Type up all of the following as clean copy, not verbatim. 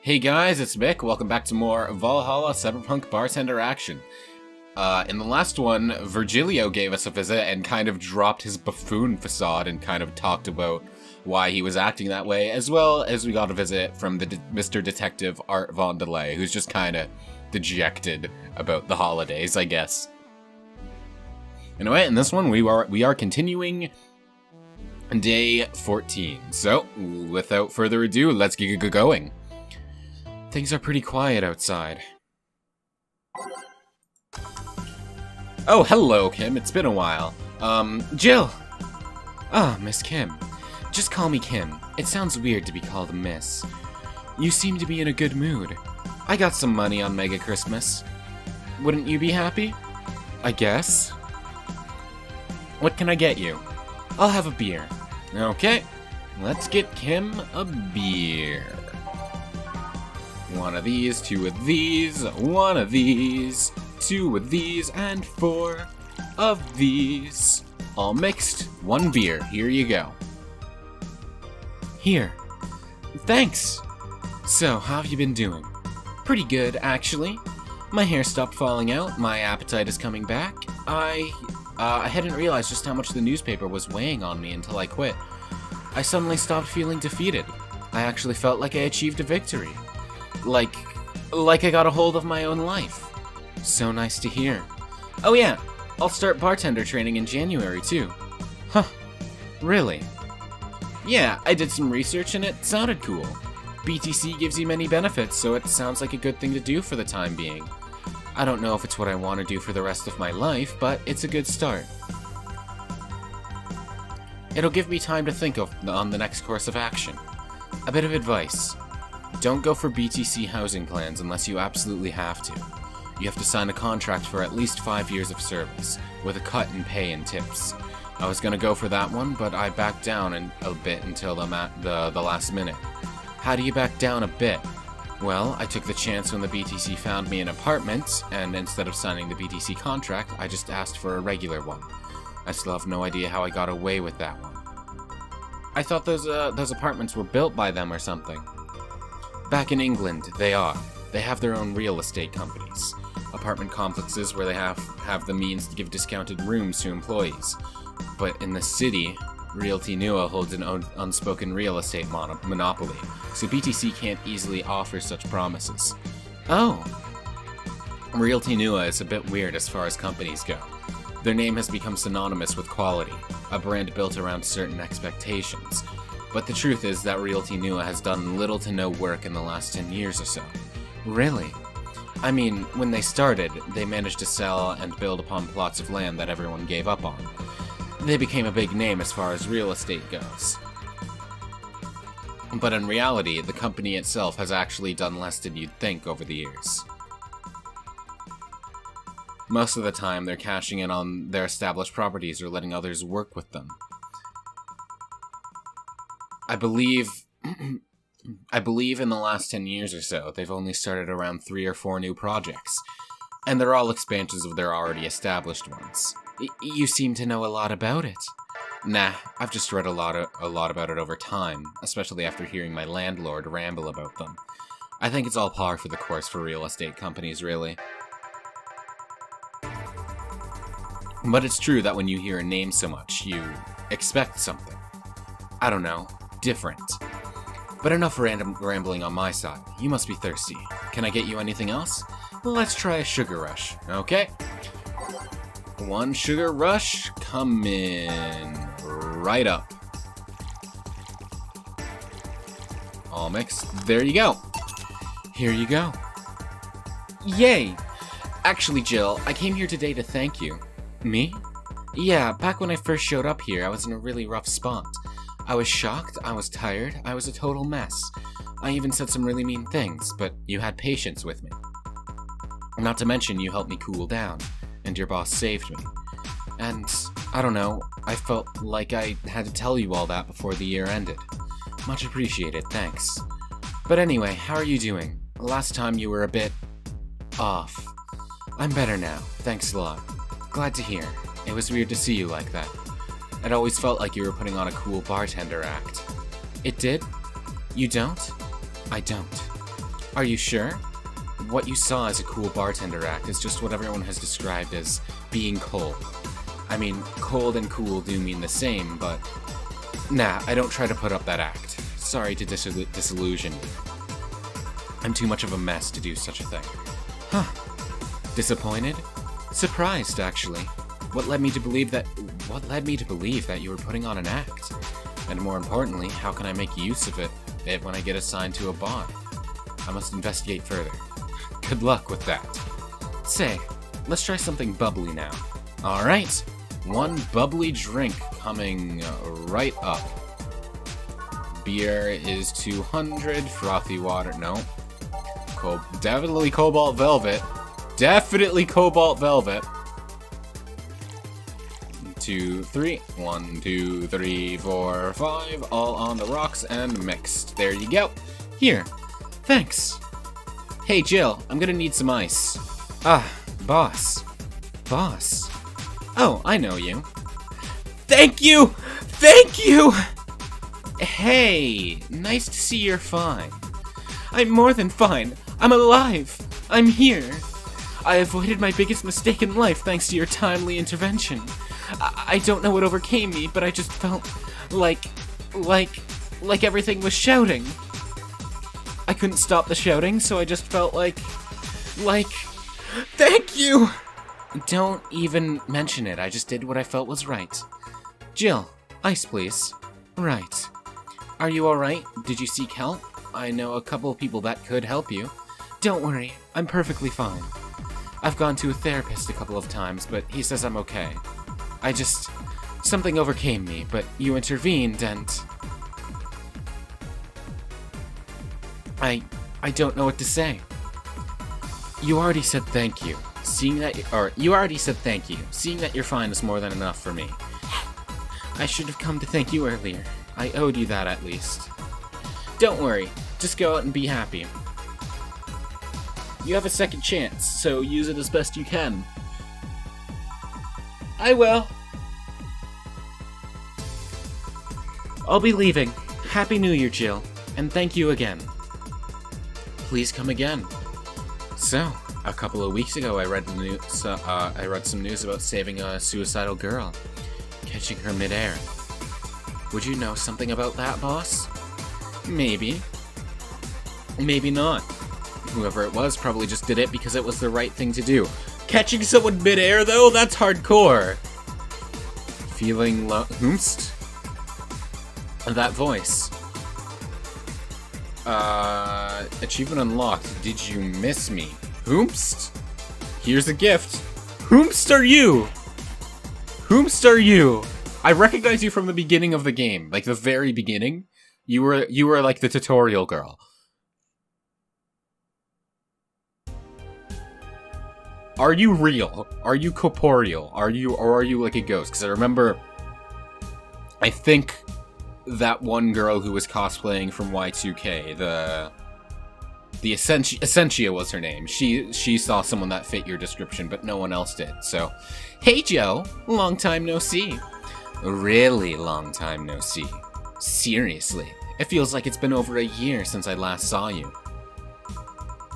Hey guys, it's Mick. Welcome back to more Valhalla Cyberpunk Bartender action. In the last one, Virgilio gave us a visit and kind of dropped his buffoon facade and kind of talked about why he was acting that way, as well as we got a visit from the Mr. Detective Art Von Delay, who's just kind of dejected about the holidays, I guess. Anyway, in this one, we are continuing day 14. So, without further ado, let's get going. Things are pretty quiet outside. Oh, hello, Kim. It's been a while. Jill! Ah, Miss Kim. Just call me Kim. It sounds weird to be called a miss. You seem to be in a good mood. I got some money on Mega Christmas. Wouldn't you be happy? I guess. What can I get you? I'll have a beer. Okay, let's get Kim a beer. One of these, two of these, one of these, two of these, and four of these. All mixed, one beer. Here you go. Here. Thanks. So, how have you been doing? Pretty good, actually. My hair stopped falling out, my appetite is coming back. I hadn't realized just how much the newspaper was weighing on me until I quit. I suddenly stopped feeling defeated. I actually felt like I achieved a victory. Like I got a hold of my own life. So nice to hear. Oh yeah, I'll start bartender training in January too. Huh, really? Yeah, I did some research and it sounded cool. BTC gives you many benefits, so it sounds like a good thing to do for the time being. I don't know if it's what I want to do for the rest of my life, but it's a good start. It'll give me time to think on the next course of action. A bit of advice. Don't go for BTC housing plans unless you absolutely have to. You have to sign a contract for at least 5 years of service, with a cut in pay and tips. I was gonna go for that one, but I backed down a bit until the last minute. How do you back down a bit? Well, I took the chance when the BTC found me an apartment, and instead of signing the BTC contract, I just asked for a regular one. I still have no idea how I got away with that one. I thought those apartments were built by them or something. Back in England, they are. They have their own real estate companies. Apartment complexes where they have the means to give discounted rooms to employees. But in the city, Realty Nua holds an unspoken real estate monopoly, so BTC can't easily offer such promises. Oh! Realty Nua is a bit weird as far as companies go. Their name has become synonymous with quality, a brand built around certain expectations. But the truth is that Realty Nua has done little to no work in the last 10 years or so. Really? I mean, when they started, they managed to sell and build upon plots of land that everyone gave up on. They became a big name as far as real estate goes. But in reality, the company itself has actually done less than you'd think over the years. Most of the time, they're cashing in on their established properties or letting others work with them. I believe in the last 10 years or so, they've only started around 3 or 4 new projects, and they're all expansions of their already established ones. You seem to know a lot about it. Nah, I've just read a lot about it over time, especially after hearing my landlord ramble about them. I think it's all par for the course for real estate companies, really. But it's true that when you hear a name so much, you expect something. I don't know, different. But enough rambling on my side. You must be thirsty. Can I get you anything else? Let's try a sugar rush, okay? One sugar rush coming right up. All mixed. There you go. Here you go. Yay! Actually, Jill, I came here today to thank you. Me? Yeah, back when I first showed up here, I was in a really rough spot. I was shocked, I was tired, I was a total mess. I even said some really mean things, but you had patience with me. Not to mention you helped me cool down, and your boss saved me. And, I don't know, I felt like I had to tell you all that before the year ended. Much appreciated, thanks. But anyway, how are you doing? Last time you were a bit... off. I'm better now, thanks a lot. Glad to hear. It was weird to see you like that. It always felt like you were putting on a cool bartender act. It did? You don't? I don't. Are you sure? What you saw as a cool bartender act is just what everyone has described as being cold. I mean, cold and cool do mean the same, but... Nah, I don't try to put up that act. Sorry to disillusion you. I'm too much of a mess to do such a thing. Huh. Disappointed? Surprised, actually. What led me to believe that you were putting on an act? And more importantly, how can I make use of it when I get assigned to a bar? I must investigate further. Good luck with that. Say, let's try something bubbly now. Alright, one bubbly drink coming right up. Beer is 200, frothy water, no. Definitely Cobalt Velvet. Definitely Cobalt Velvet. 2, 3. 1, 2, 3, 4, 5. All on the rocks and mixed. There you go. Here. Thanks. Hey, Jill. I'm gonna need some ice. Ah, boss. Boss. Oh, I know you. Thank you! Thank you! Hey, nice to see you're fine. I'm more than fine. I'm alive. I'm here. I avoided my biggest mistake in life thanks to your timely intervention. I don't know what overcame me, but I just felt like everything was shouting. I couldn't stop the shouting, so I just felt like, thank you! Don't even mention it, I just did what I felt was right. Jill, ice please. Right. Are you alright? Did you seek help? I know a couple of people that could help you. Don't worry, I'm perfectly fine. I've gone to a therapist a couple of times, but he says I'm okay. Something overcame me, but you intervened and... I don't know what to say. You already said thank you. You already said thank you. Seeing that you're fine is more than enough for me. I should have come to thank you earlier. I owed you that at least. Don't worry, just go out and be happy. You have a second chance, so use it as best you can. I will. I'll be leaving. Happy New Year, Jill, and thank you again. Please come again. So, a couple of weeks ago, I read some news about saving a suicidal girl, catching her midair. Would you know something about that, boss? Maybe. Maybe not. Whoever it was probably just did it because it was the right thing to do. Catching someone midair, though? That's hardcore. Feeling whomst? That voice. Achievement unlocked. Did you miss me? Whomst? Here's a gift. Whomst are you? Whomst are you? I recognize you from the beginning of the game. Like, the very beginning. You were like the tutorial girl. Are you real? Are you corporeal? Are you like a ghost? Because I remember, I think that one girl who was cosplaying from Y2K, the Essentia was her name. She saw someone that fit your description, but no one else did. So, hey Joe, long time no see. Really long time no see. Seriously, it feels like it's been over a year since I last saw you.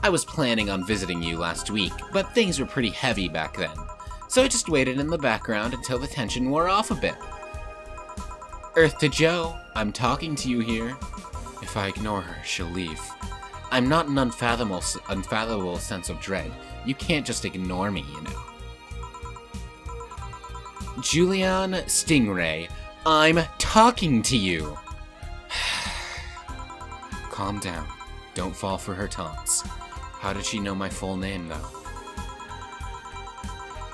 I was planning on visiting you last week, but things were pretty heavy back then, so I just waited in the background until the tension wore off a bit. Earth to Joe, I'm talking to you here. If I ignore her, she'll leave. I'm not an unfathomable sense of dread. You can't just ignore me, you know. Julian Stingray, I'm talking to you. Calm down. Don't fall for her taunts. How did she know my full name, though?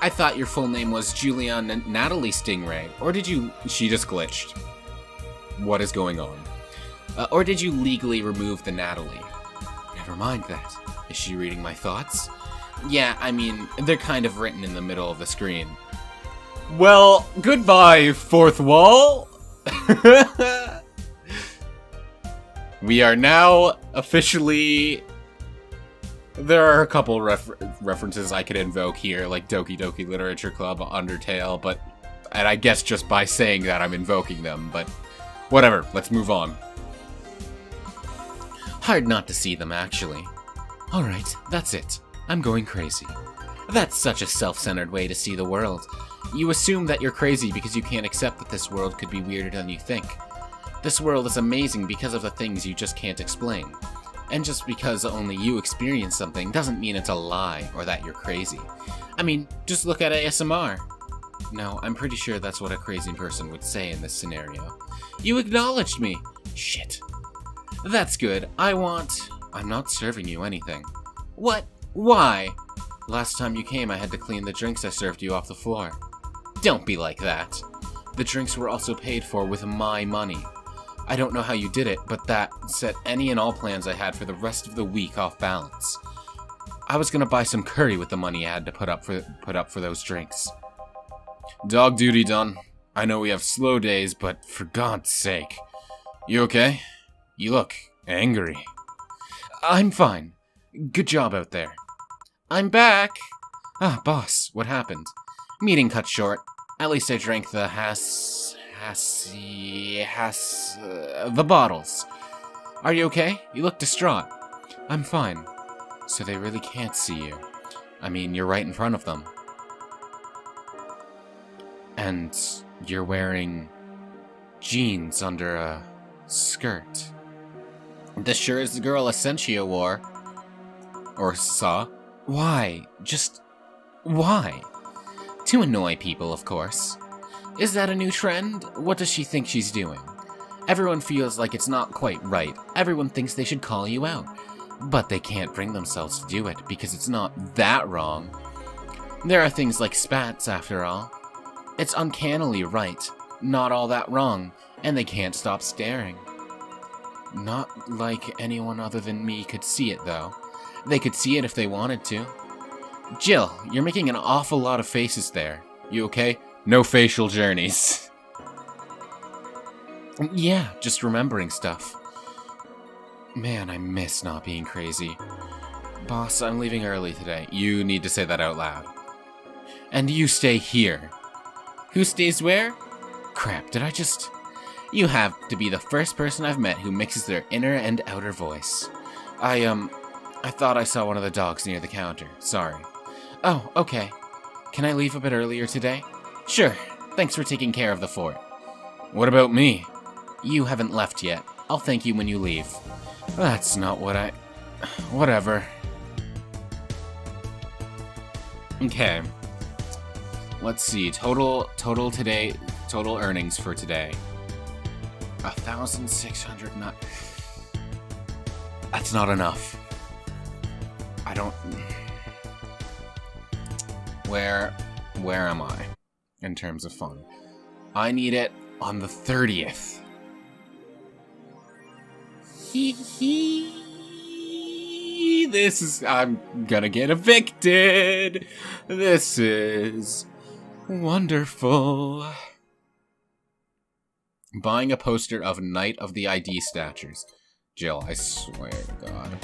I thought your full name was Julian Natalie Stingray, or did you... She just glitched. What is going on? Or did you legally remove the Natalie? Never mind that. Is she reading my thoughts? Yeah, I mean, they're kind of written in the middle of the screen. Well, goodbye, fourth wall! We are now officially... There are a couple references I could invoke here, like Doki Doki Literature Club, Undertale, but... And I guess just by saying that I'm invoking them, but... Whatever, let's move on. Hard not to see them, actually. Alright, that's it. I'm going crazy. That's such a self-centered way to see the world. You assume that you're crazy because you can't accept that this world could be weirder than you think. This world is amazing because of the things you just can't explain. And just because only you experience something doesn't mean it's a lie or that you're crazy. I mean, just look at ASMR. No, I'm pretty sure that's what a crazy person would say in this scenario. You acknowledged me! Shit. That's good. I'm not serving you anything. What? Why? Last time you came, I had to clean the drinks I served you off the floor. Don't be like that. The drinks were also paid for with my money. I don't know how you did it, but that set any and all plans I had for the rest of the week off balance. I was gonna buy some curry with the money I had to put up for those drinks. Dog duty done. I know we have slow days, but for God's sake. You okay? You look angry. I'm fine. Good job out there. I'm back! Ah, boss, what happened? Meeting cut short. At least I drank the the bottles. Are you okay? You look distraught. I'm fine. So they really can't see you. I mean, you're right in front of them. And you're wearing jeans under a skirt. This sure is the girl Essentia wore. Or saw. Why? Just why? To annoy people, of course. Is that a new trend? What does she think she's doing? Everyone feels like it's not quite right. Everyone thinks they should call you out. But they can't bring themselves to do it because it's not that wrong. There are things like spats, after all. It's uncannily right, not all that wrong, and they can't stop staring. Not like anyone other than me could see it, though. They could see it if they wanted to. Jill, you're making an awful lot of faces there. You okay? No facial journeys. Yeah, just remembering stuff. Man, I miss not being crazy. Boss, I'm leaving early today. You need to say that out loud. And you stay here. Who stays where? Crap, did I just... You have to be the first person I've met who mixes their inner and outer voice. I thought I saw one of the dogs near the counter. Sorry. Oh, okay. Can I leave a bit earlier today? Sure. Thanks for taking care of the fort. What about me? You haven't left yet. I'll thank you when you leave. That's not what I... Whatever. Okay. Let's see. Total earnings for today. 1,600 not... That's not enough. I don't... Where am I in terms of fun? I need it on the 30th. This is... I'm gonna get evicted. This is wonderful. Buying a poster of Night of the ID Snatchers. Jill, I swear to God.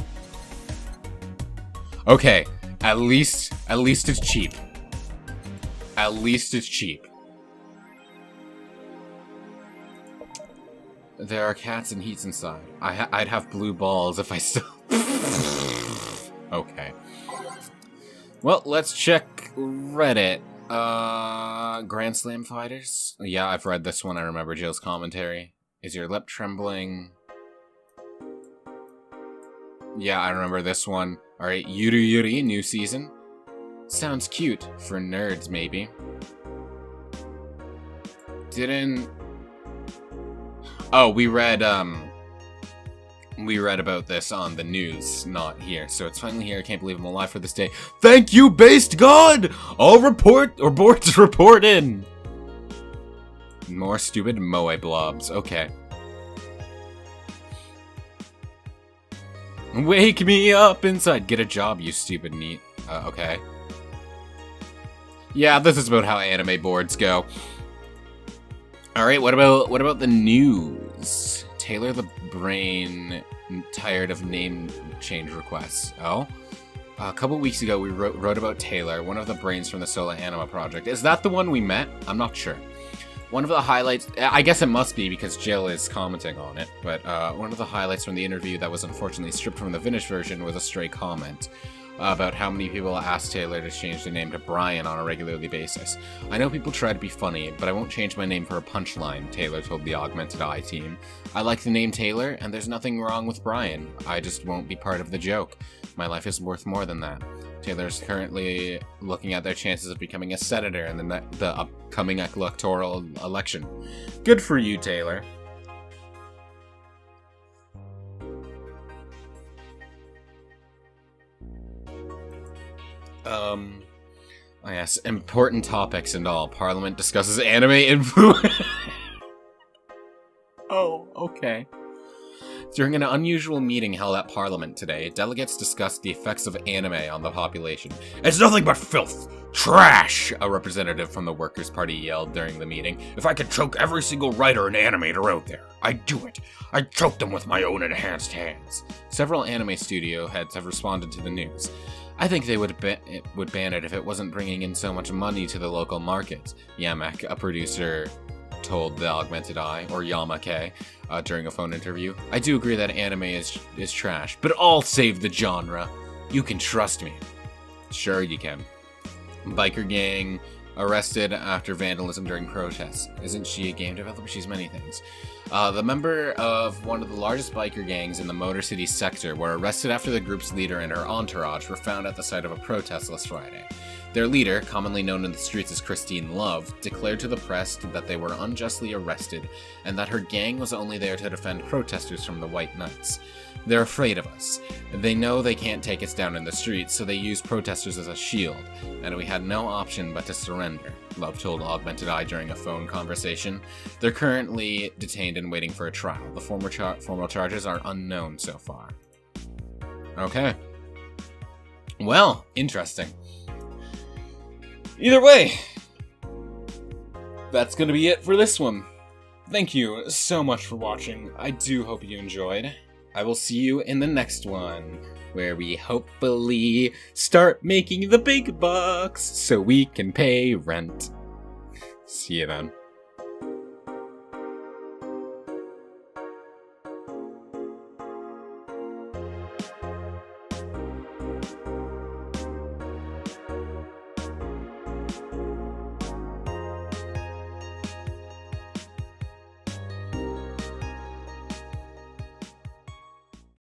Okay, at least it's cheap. At least it's cheap. There are cats and heats inside. I'd have blue balls if I still... Okay. Well, let's check Reddit. Grand Slam Fighters? Yeah, I've read this one. I remember Jill's commentary. Is your lip trembling? Yeah, I remember this one. Alright, Yuru Yuri, new season. Sounds cute. For nerds, maybe. Oh, we read about this on the news, not here. So it's finally here. I can't believe I'm alive for this day. Thank you, based God! All report or boards report in. More stupid moe blobs. Okay. Wake me up inside. Get a job, you stupid neat. Okay. Yeah, this is about how anime boards go. Alright, what about the news? Taylor the Brain tired of name change requests. Oh? A couple weeks ago, we wrote about Taylor, one of the brains from the Solo Anima project. Is that the one we met? I'm not sure. One of the highlights, I guess it must be because Jill is commenting on it, but one of the highlights from the interview that was unfortunately stripped from the finished version was a stray comment about how many people asked Taylor to change their name to Brian on a regularly basis. I know people try to be funny, but I won't change my name for a punchline, Taylor told the Augmented Eye team. I like the name Taylor, and there's nothing wrong with Brian. I just won't be part of the joke. My life is worth more than that. Taylor's currently looking at their chances of becoming a senator in the upcoming electoral election. Good for you, Taylor. Oh yes, important topics and all. Parliament discusses anime influence. Oh, okay. During an unusual meeting held at Parliament today, delegates discussed the effects of anime on the population. It's nothing but filth! Trash! A representative from the Workers' Party yelled during the meeting. If I could choke every single writer and animator out there, I'd do it. I'd choke them with my own enhanced hands. Several anime studio heads have responded to the news. I think they would ban it if it wasn't bringing in so much money to the local market, Yamek, a producer, told the Augmented Eye, or Yamake, during a phone interview. I do agree that anime is trash, but I'll save the genre. You can trust me. Sure you can. Biker gang arrested after vandalism during protests. Isn't she a game developer? She's many things. The member of one of the largest biker gangs in the Motor City sector were arrested after the group's leader and her entourage were found at the site of a protest last Friday. Their leader, commonly known in the streets as Christine Love, declared to the press that they were unjustly arrested and that her gang was only there to defend protesters from the White Knights. They're afraid of us. They know they can't take us down in the streets, so they use protesters as a shield, and we had no option but to surrender, Love told Augmented Eye during a phone conversation. They're currently detained and waiting for a trial. The formal charges are unknown so far. Okay. Well, interesting. Either way, that's gonna be it for this one. Thank you so much for watching. I do hope you enjoyed. I will see you in the next one, where we hopefully start making the big bucks so we can pay rent. See you then.